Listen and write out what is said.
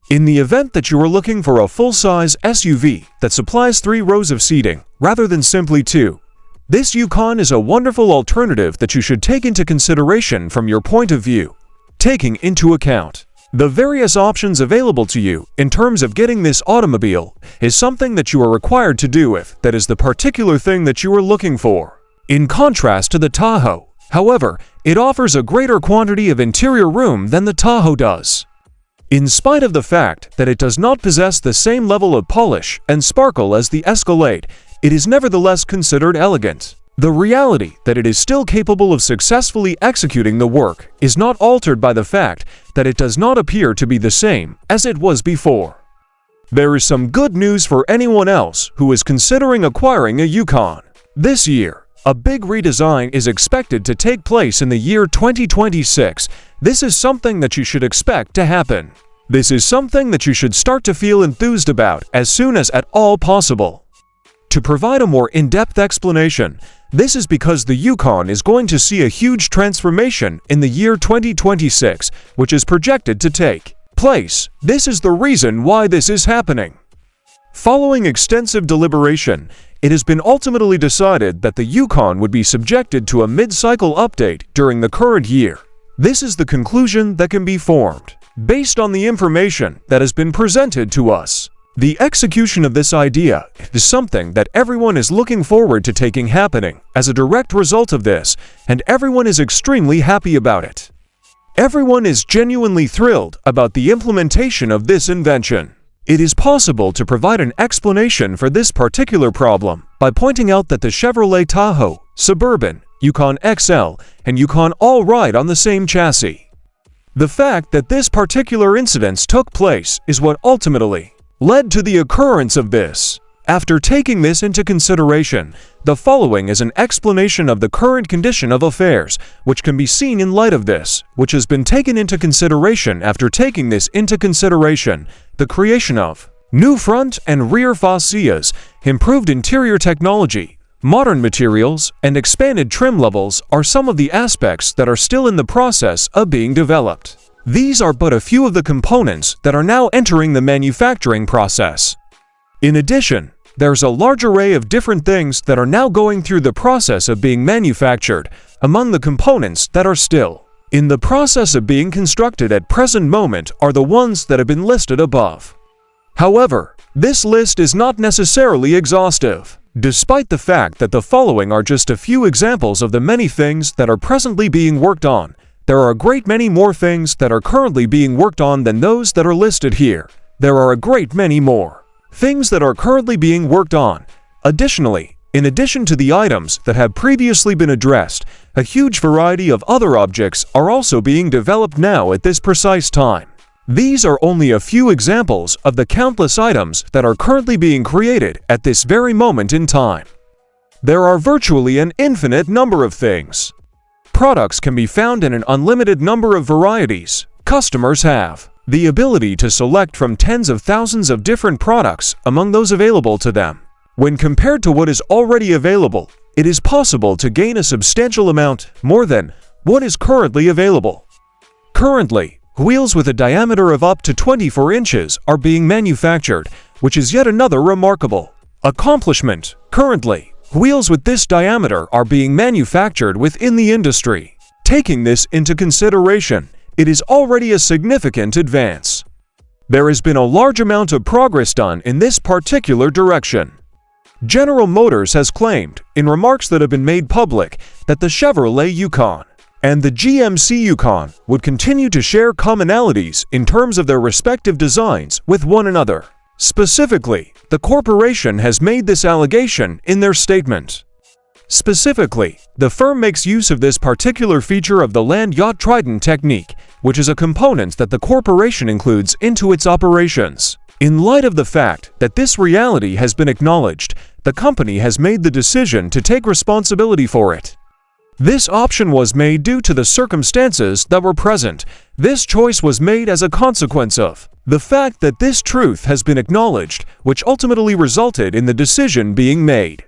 In the event that you are looking for a full-size SUV that supplies 3 rows of seating rather than simply 2, this Yukon is a wonderful alternative that you should take into consideration from your point of view. Taking into account the various options available to you in terms of getting this automobile is something that you are required to do if that is the particular thing that you are looking for. In contrast to the Tahoe, however, it offers a greater quantity of interior room than the Tahoe does. In spite of the fact that it does not possess the same level of polish and sparkle as the Escalade, it is nevertheless considered elegant. The reality that it is still capable of successfully executing the work is not altered by the fact that it does not appear to be the same as it was before. There is some good news for anyone else who is considering acquiring a Yukon. This year, a big redesign is expected to take place in the year 2026. This is something that you should expect to happen. This is something that you should start to feel enthused about as soon as at all possible. To provide a more in-depth explanation, this is because the Yukon is going to see a huge transformation in the year 2026, which is projected to take place. This is the reason why this is happening. Following extensive deliberation, it has been ultimately decided that the Yukon would be subjected to a mid-cycle update during the current year. This is the conclusion that can be formed based on the information that has been presented to us. The execution of this idea is something that everyone is looking forward to taking happening as a direct result of this, and everyone is extremely happy about it. Everyone is genuinely thrilled about the implementation of this invention. It is possible to provide an explanation for this particular problem by pointing out that the Chevrolet Tahoe, Suburban, Yukon XL, and Yukon all ride on the same chassis. The fact that this particular incident took place is what ultimately led to the occurrence of this. After taking this into consideration, the following is an explanation of the current condition of affairs, which can be seen in light of this, which has been taken into consideration after taking this into consideration, the creation of new front and rear fascias, improved interior technology, modern materials, and expanded trim levels are some of the aspects that are still in the process of being developed. These are but a few of the components that are now entering the manufacturing process. In addition, there's a large array of different things that are now going through the process of being manufactured. Among the components that are still in the process of being constructed at present moment are the ones that have been listed above. However, this list is not necessarily exhaustive, despite the fact that the following are just a few examples of the many things that are presently being worked on. There are a great many more things that are currently being worked on than those that are listed here. There are a great many more things that are currently being worked on. Additionally, in addition to the items that have previously been addressed, a huge variety of other objects are also being developed now at this precise time. These are only a few examples of the countless items that are currently being created at this very moment in time. There are virtually an infinite number of things. Products can be found in an unlimited number of varieties. Customers have the ability to select from tens of thousands of different products among those available to them. When compared to what is already available, it is possible to gain a substantial amount more than what is currently available. Currently, wheels with a diameter of up to 24 inches are being manufactured, which is yet another remarkable accomplishment. Currently, wheels with this diameter are being manufactured within the industry. Taking this into consideration, it is already a significant advance. There has been a large amount of progress done in this particular direction. General Motors has claimed, in remarks that have been made public, that the Chevrolet Yukon and the GMC Yukon would continue to share commonalities in terms of their respective designs with one another. Specifically, the corporation has made this allegation in their statement. Specifically, the firm makes use of this particular feature of the land yacht trident technique, which is a component that the corporation includes into its operations. In light of the fact that this reality has been acknowledged, the company has made the decision to take responsibility for it. This option was made due to the circumstances that were present. This choice was made as a consequence of the fact that this truth has been acknowledged, which ultimately resulted in the decision being made.